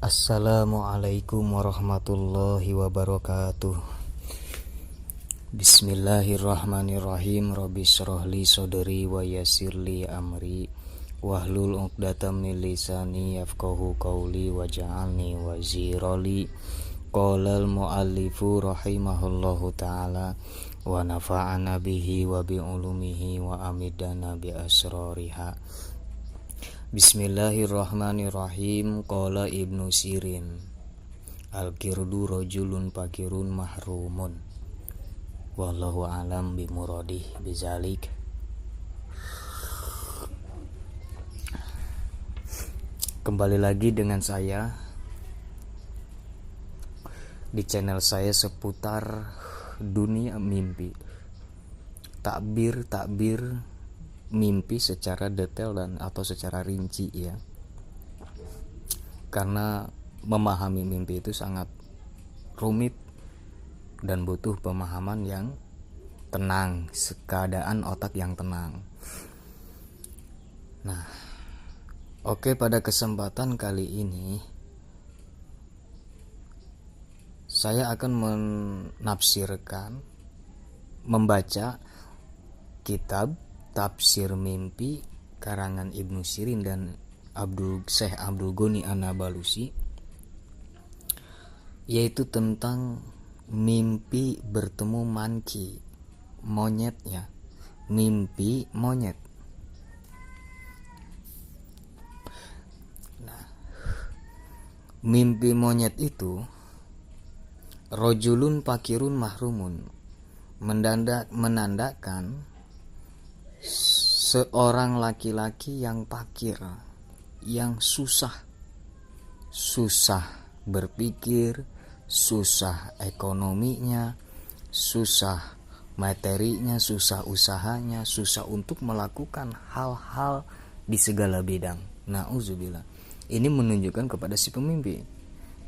Assalamualaikum warahmatullahi wabarakatuh. Bismillahirrahmanirrahim. Rabbi shrahli sodri wa yassirli amri wahlul 'uqdatam min lisani yafqahu qawli waj'alni wazirali. Qala al-muallifu rahimahullahu ta'ala wa nafa'ana bihi wa bi ulumihi wa amidana bi asrariha. Bismillahirrahmanirrahim. Qala Ibnu Sirin, al-qirdu rajulun pakirun mahrumun. Wallahu alam bimuradih bizalik. Kembali lagi dengan saya di channel saya seputar dunia mimpi. Takbir mimpi secara detail dan atau secara rinci ya, karena memahami mimpi itu sangat rumit dan butuh pemahaman yang tenang, keadaan otak yang tenang. Nah, oke, pada kesempatan kali ini saya akan menafsirkan, membaca kitab Tafsir Mimpi karangan Ibnu Sirin dan Syekh Abdul Ghani An-Nabalusi, yaitu tentang mimpi bertemu manki, monyet ya, mimpi monyet. Nah, mimpi monyet itu rojulun pakirun mahrumun, menandakan seorang laki-laki yang pakir, yang susah berpikir, susah ekonominya, susah materinya, susah usahanya, susah untuk melakukan hal-hal di segala bidang. Na'udzubillah. Ini menunjukkan kepada si pemimpi.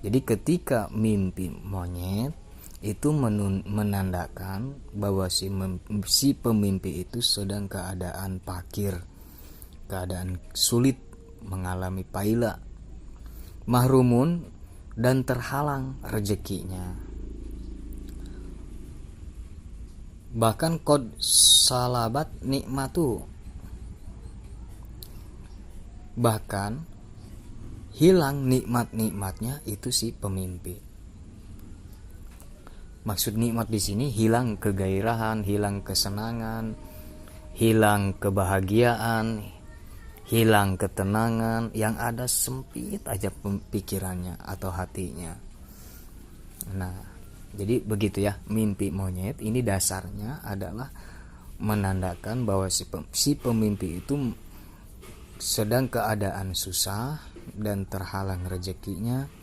Jadi ketika mimpi monyet itu menandakan bahwa si pemimpi itu sedang keadaan pakir, keadaan sulit, mengalami paila, mahrumun, dan terhalang rezekinya. Bahkan qad salabat nikmatu, bahkan hilang nikmat-nikmatnya itu si pemimpi. Maksud nikmat di sini hilang kegairahan, hilang kesenangan, hilang kebahagiaan, hilang ketenangan, yang ada sempit aja pikirannya atau hatinya. Nah, jadi begitu ya, mimpi monyet ini dasarnya adalah menandakan bahwa si pemimpi itu sedang keadaan susah dan terhalang rezekinya,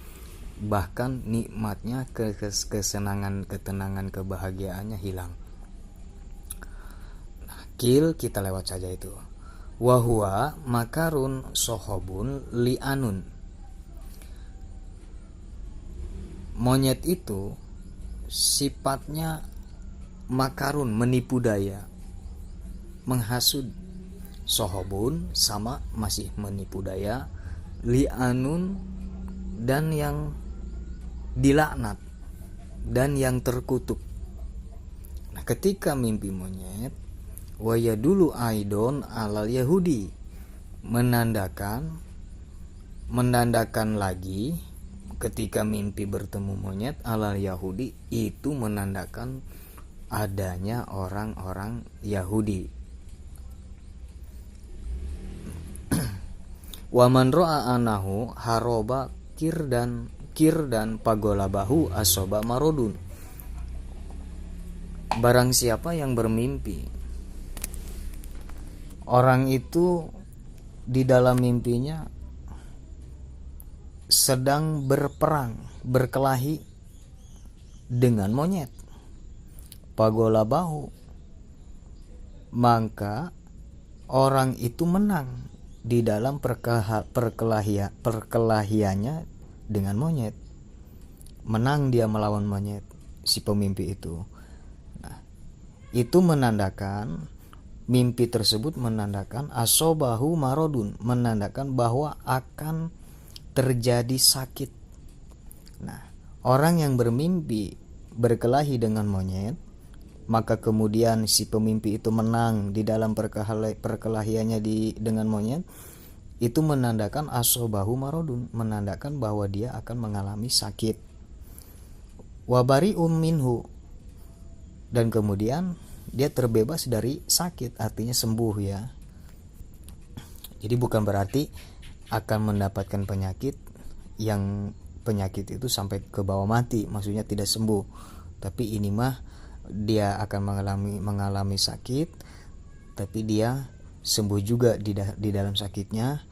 bahkan nikmatnya, kesenangan, ketenangan, kebahagiaannya hilang. Nah, kita lewat saja itu. Wahwa makarun sohobun li'anun. Monyet itu sifatnya makarun, menipu daya, menghasut. Sohobun sama masih menipu daya, li'anun dan yang dilaknat dan yang terkutuk. Nah, ketika mimpi monyet, waya dulu aidon alal Yahudi, menandakan lagi ketika mimpi bertemu monyet alal Yahudi, itu menandakan adanya orang-orang Yahudi. Waman ro'a anahu haroba kir dan pagolabahu asoba marodun. Barang siapa yang bermimpi, orang itu di dalam mimpinya sedang berperang, berkelahi dengan monyet, pagolabahu, maka orang itu menang di dalam perkelahiannya dengan monyet. Menang dia melawan monyet, si pemimpi itu. Nah, itu menandakan, mimpi tersebut menandakan asobahu marodun, menandakan bahwa akan terjadi sakit Nah, orang yang bermimpi berkelahi dengan monyet, maka kemudian si pemimpi itu menang di dalam perkelahiannya dengan monyet, itu menandakan asobahu marodun, menandakan bahwa dia akan mengalami sakit. Wabari minhu, dan kemudian dia terbebas dari sakit, artinya sembuh ya. Jadi bukan berarti akan mendapatkan penyakit itu sampai ke bawah mati, maksudnya tidak sembuh. Tapi ini mah dia akan mengalami sakit, tapi dia sembuh juga di dalam sakitnya,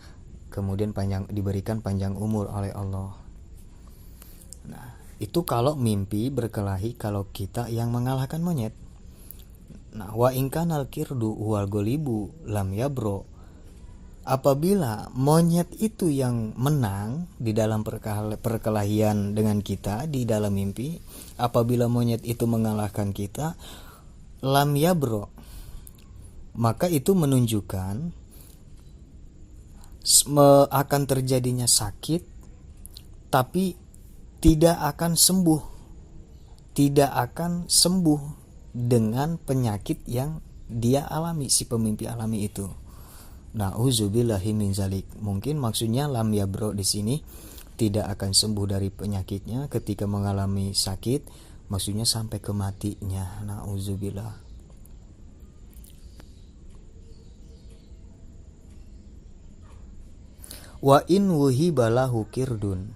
kemudian diberikan panjang umur oleh Allah. Nah, itu kalau mimpi berkelahi, kalau kita yang mengalahkan monyet. Nah, wa ingkanal kirdu wal golibu lam yabro, apabila monyet itu yang menang di dalam perkelahian dengan kita di dalam mimpi, apabila monyet itu mengalahkan kita, lam yabro, maka itu menunjukkan akan terjadinya sakit, tapi tidak akan sembuh dengan penyakit yang dia alami, si pemimpi alami itu. Na'udzubillahi min zalik. Mungkin maksudnya lam yabro di sini tidak akan sembuh dari penyakitnya ketika mengalami sakit, maksudnya sampai ke matinya. Na'udzubillah. Wa in wuhibalahu kirdun,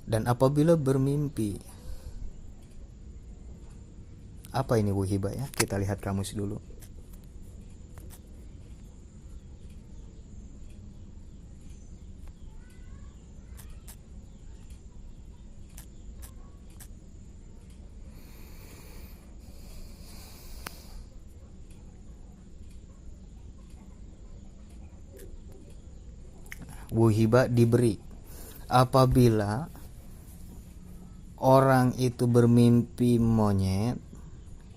dan apabila bermimpi, apa ini wuhiba ya? Kita lihat kamus dulu. Wuhiba diberi, apabila orang itu bermimpi monyet,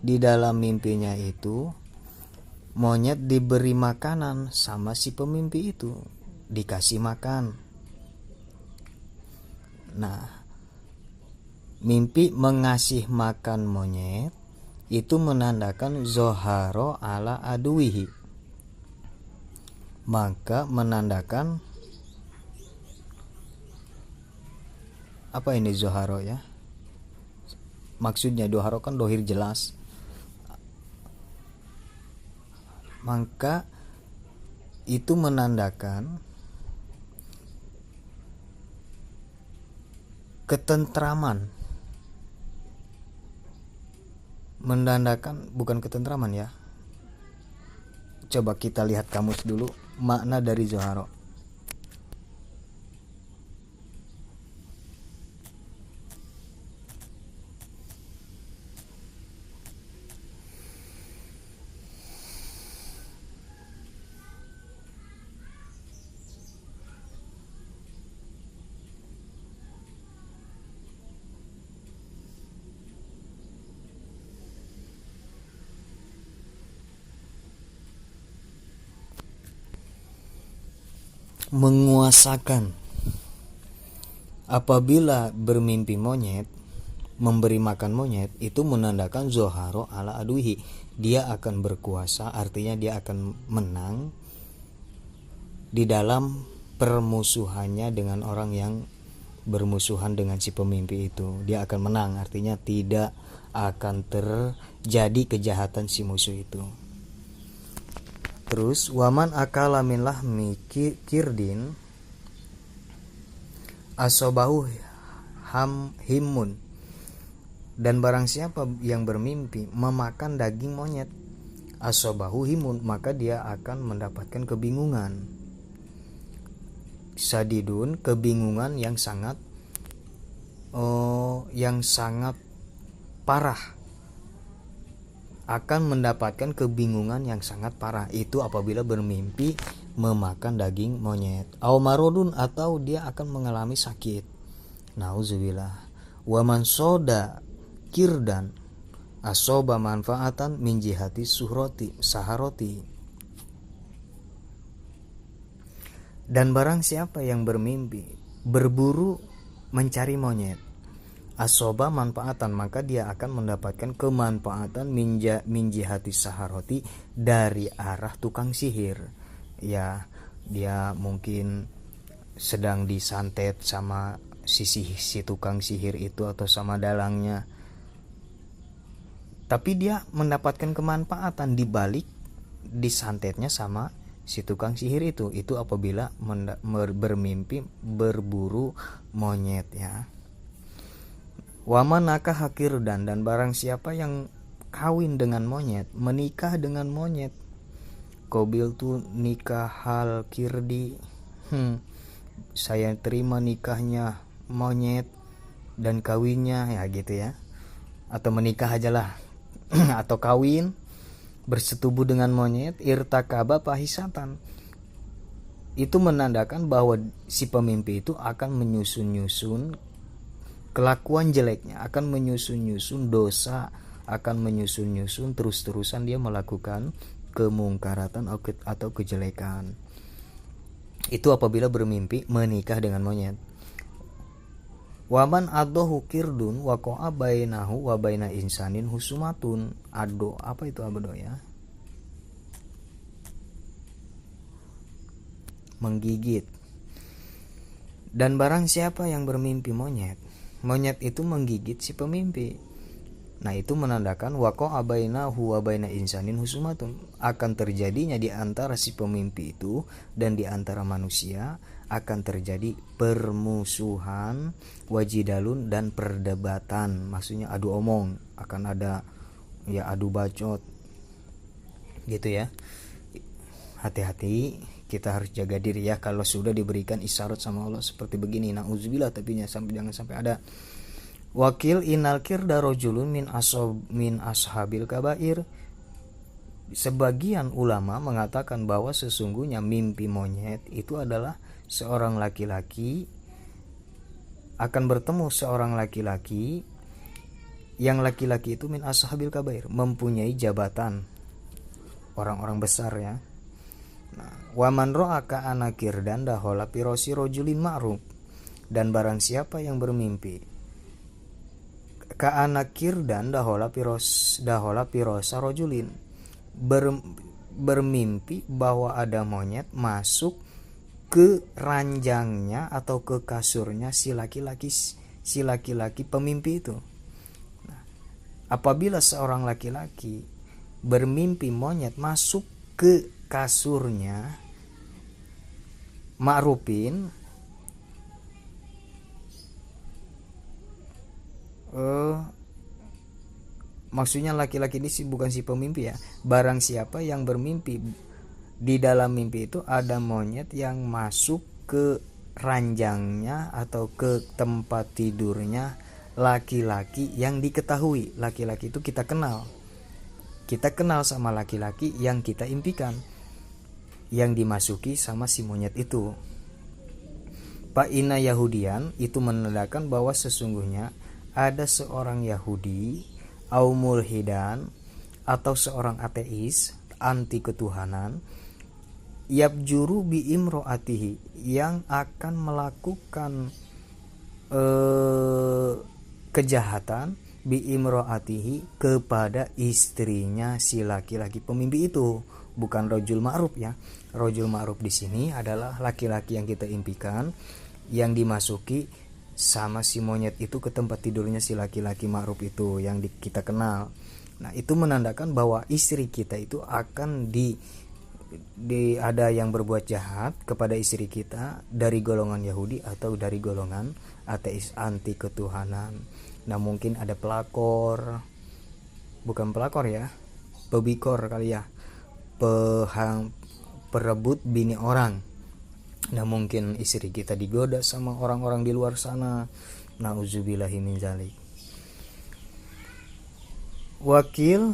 di dalam mimpinya itu monyet diberi makanan sama si pemimpi itu, dikasih makan. Nah, mimpi mengasih makan monyet itu menandakan zoharo ala aduwihi, maka menandakan apa ini zoharo ya? Maksudnya zoharo kan dohir jelas. Maka itu menandakan ketentraman. Menandakan bukan ketentraman ya. Coba kita lihat kamus dulu makna dari zoharo. Menguasakan. Apabila bermimpi monyet, memberi makan monyet, itu menandakan zoharo ala aduhi, dia akan berkuasa, artinya dia akan menang di dalam permusuhannya dengan orang yang bermusuhan dengan si pemimpi itu. Dia akan menang, artinya tidak akan terjadi kejahatan si musuh itu. Terus waman akala min lahmi kirdin asobahu himmun, dan barang siapa yang bermimpi memakan daging monyet, asobahu himun, maka dia akan mendapatkan kebingungan. Sadidun, kebingungan yang sangat parah, akan mendapatkan kebingungan yang sangat parah. Itu apabila bermimpi memakan daging monyet. Au marodun, atau dia akan mengalami sakit. Nauzubillah. Wa man soda kirdan asoba manfaatan min jihati saharoti. Dan barang siapa yang bermimpi berburu mencari monyet. Asoba manfaatan, maka dia akan mendapatkan kemanfaatan minji hati saharoti, dari arah tukang sihir. Ya, dia mungkin sedang disantet sama si tukang sihir itu atau sama dalangnya. Tapi dia mendapatkan kemanfaatan di balik disantetnya sama si tukang sihir itu. Itu apabila bermimpi berburu monyet ya. Waman nakah kirdan, dan barang siapa yang kawin dengan monyet, menikah dengan monyet. Kobil tu nikah hal kirdi, saya terima nikahnya monyet dan kawinnya, ya gitu ya. Atau menikah aja lah atau kawin bersetubuh dengan monyet. Irtakaba pahisatan, itu menandakan bahwa si pemimpi itu akan menyusun kelakuan jeleknya, akan menyusun dosa, akan menyusun terus-terusan dia melakukan kemungkaratan atau kejelekan. Itu apabila bermimpi menikah dengan monyet. Waman adohu kirdun waqa'a bainahu wa baina insanin husumatun. Ado, apa itu ado ya? Menggigit. Dan barang siapa yang bermimpi monyet itu menggigit si pemimpi. Nah, itu menandakan waqa'a bainahu wa baina insanin husumatun, akan terjadinya di antara si pemimpi itu dan di antara manusia akan terjadi permusuhan, wajidalun, dan perdebatan. Maksudnya adu omong, akan ada ya adu bacot gitu ya. Hati-hati, kita harus jaga diri ya kalau sudah diberikan isyarat sama Allah seperti begini. Nauzubillah, tapi jangan sampai ada. Wakil inal kirda rajulun min ashabil kabair. Sebagian ulama mengatakan bahwa sesungguhnya mimpi monyet itu adalah seorang laki-laki akan bertemu seorang laki-laki, yang laki-laki itu min ashabil kabair, mempunyai jabatan, orang-orang besar ya. Nah, waman ro'aka anakir dan dahola pirosi rojulin ma'ruf, dan barang siapa yang bermimpi ka anakir dan dahola pirosa rojulin, bermimpi bahwa ada monyet masuk ke ranjangnya atau ke kasurnya si laki-laki pemimpi itu. Nah, apabila seorang laki-laki bermimpi monyet masuk ke kasurnya, ma'rufin, maksudnya laki-laki ini bukan si pemimpi ya. Barang siapa yang bermimpi di dalam mimpi itu ada monyet yang masuk ke ranjangnya atau ke tempat tidurnya laki-laki yang diketahui. Laki-laki itu kita kenal sama laki-laki yang kita impikan, yang dimasuki sama si monyet itu. Fa'ina Yahudian, itu menandakan bahwa sesungguhnya ada seorang Yahudi au mulhidan, atau seorang ateis anti ketuhanan, yabjuru bi imro'atihi, yang akan melakukan kejahatan bi imro'atihi kepada istrinya si laki-laki pemimpi itu. Bukan rojul ma'ruf ya. Rojul ma'ruf di sini adalah laki-laki yang kita impikan, yang dimasuki sama si monyet itu ke tempat tidurnya si laki-laki ma'ruf itu yang kita kenal. Nah, itu menandakan bahwa istri kita itu akan ada yang berbuat jahat kepada istri kita dari golongan Yahudi atau dari golongan ateis anti ketuhanan. Nah, mungkin ada bukan pelakor ya, pebikor kali ya, perebut bini orang. Nah, mungkin istri kita digoda sama orang-orang di luar sana. Nauzubillahi min dzalik. Wakil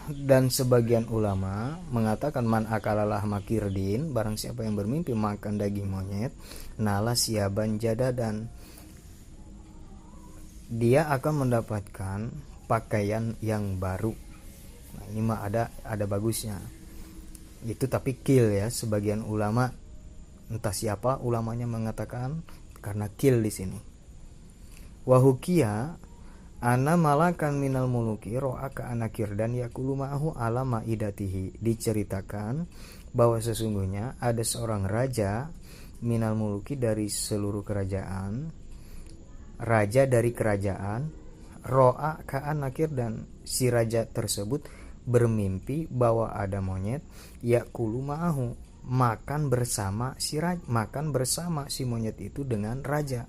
dan sebagian ulama mengatakan man akalalah makirdin, barang siapa yang bermimpi makan daging monyet, nala siaban jadadan, dia akan mendapatkan pakaian yang baru. Nah, ini mah ada bagusnya. Itu tapi kill ya, sebagian ulama, entah siapa ulamanya mengatakan karena kill di sini. Wahukia ana malakan minal muluki ro'aka anakir dan yakulu ma'ahu ala ma'idatihi. Diceritakan bahwa sesungguhnya ada seorang raja minal muluki dari seluruh kerajaan, raja dari kerajaan, ro'a ka'an nakir dan si raja tersebut bermimpi bahwa ada monyet yakulu ma'ahu makan bersama si monyet itu dengan raja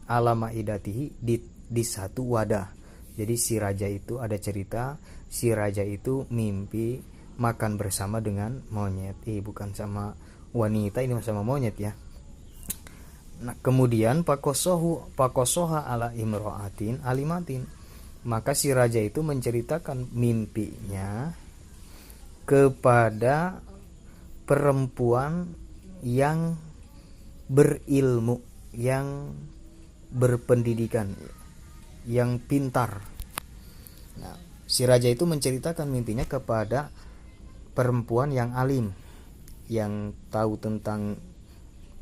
ala ma'idatihi di satu wadah. Jadi si raja itu ada cerita, si raja itu mimpi makan bersama dengan monyet. Bukan sama wanita, ini sama monyet ya. Nah, kemudian pakosoha ala imro'atin alimatin. Maka si raja itu menceritakan mimpinya kepada perempuan yang berilmu, yang berpendidikan, yang pintar. Nah, si raja itu menceritakan mimpinya kepada perempuan yang alim, yang tahu tentang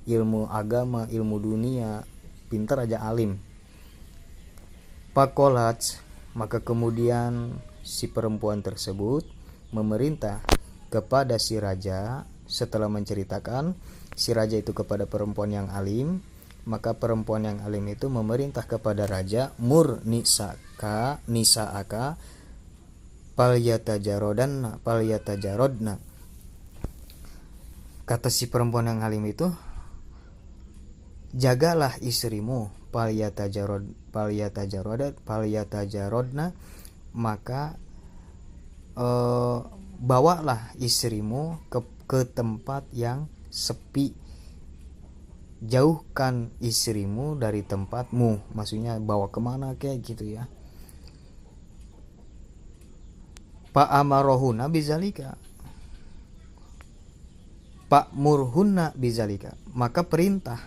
ilmu agama, ilmu dunia, pintar aja alim. Pakolat, maka kemudian si perempuan tersebut memerintah kepada si raja. Setelah menceritakan si raja itu kepada perempuan yang alim, maka perempuan yang alim itu memerintah kepada raja, mur nisaaka palyatajarodna. Kata si perempuan yang alim itu, jagalah istrimu palyatajarodna, maka bawalah istrimu ke tempat yang sepi. Jauhkan istrimu dari tempatmu, maksudnya bawa kemana kayak gitu ya. Pak amarohuna bizalika, Pak murhunna bizalika, maka perintah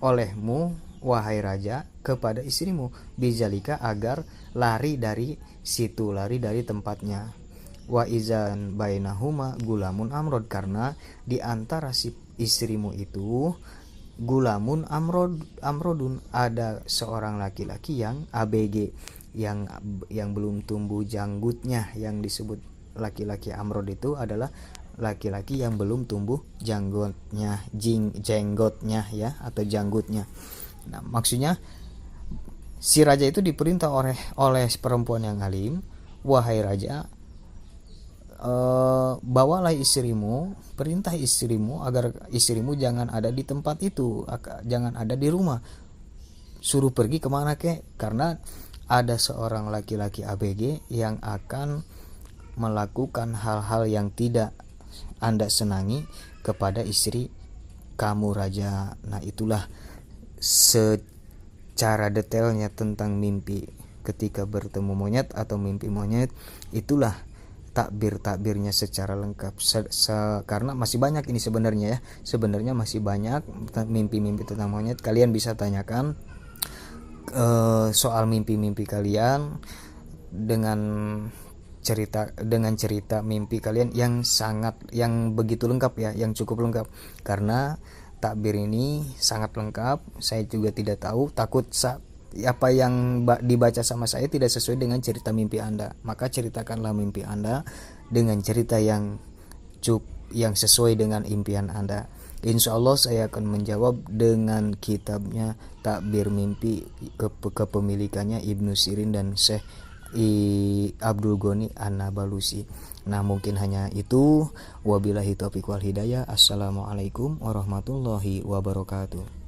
olehmu wahai raja kepada istrimu bizalika agar lari dari situ, lari dari tempatnya. Wa izan bainahuma gulamun amrod, karena di antara si istrimu itu gulamun amrodun, ada seorang laki-laki yang ABG, yang belum tumbuh janggutnya. Yang disebut laki-laki amrod itu adalah laki-laki yang belum tumbuh jenggotnya ya, atau janggutnya. Nah, maksudnya si raja itu diperintah oleh perempuan yang alim, wahai raja, bawalah istrimu, perintah istrimu agar istrimu jangan ada di tempat itu, jangan ada di rumah, suruh pergi kemana kek, karena ada seorang laki-laki ABG yang akan melakukan hal-hal yang tidak Anda senangi kepada istri kamu raja. Nah, itulah secara detailnya tentang mimpi ketika bertemu monyet atau mimpi monyet. Itulah takbir-takbirnya secara lengkap, karena masih banyak ini sebenarnya ya, sebenarnya masih banyak mimpi-mimpi tentang monyet. Kalian bisa tanyakan soal mimpi-mimpi kalian dengan cerita mimpi kalian yang begitu lengkap ya, yang cukup lengkap, karena takbir ini sangat lengkap. Saya juga tidak tahu, takut apa yang dibaca sama saya tidak sesuai dengan cerita mimpi Anda, maka ceritakanlah mimpi Anda dengan cerita yang sesuai dengan impian Anda. Insya Allah saya akan menjawab dengan kitabnya Takbir Mimpi, kepemilikannya Ibnu Sirin dan Syekh Abdul Ghani An-Nabalusi. Nah, mungkin hanya itu. Wabillahi taufiq wal hidayah. Assalamualaikum warahmatullahi wabarakatuh.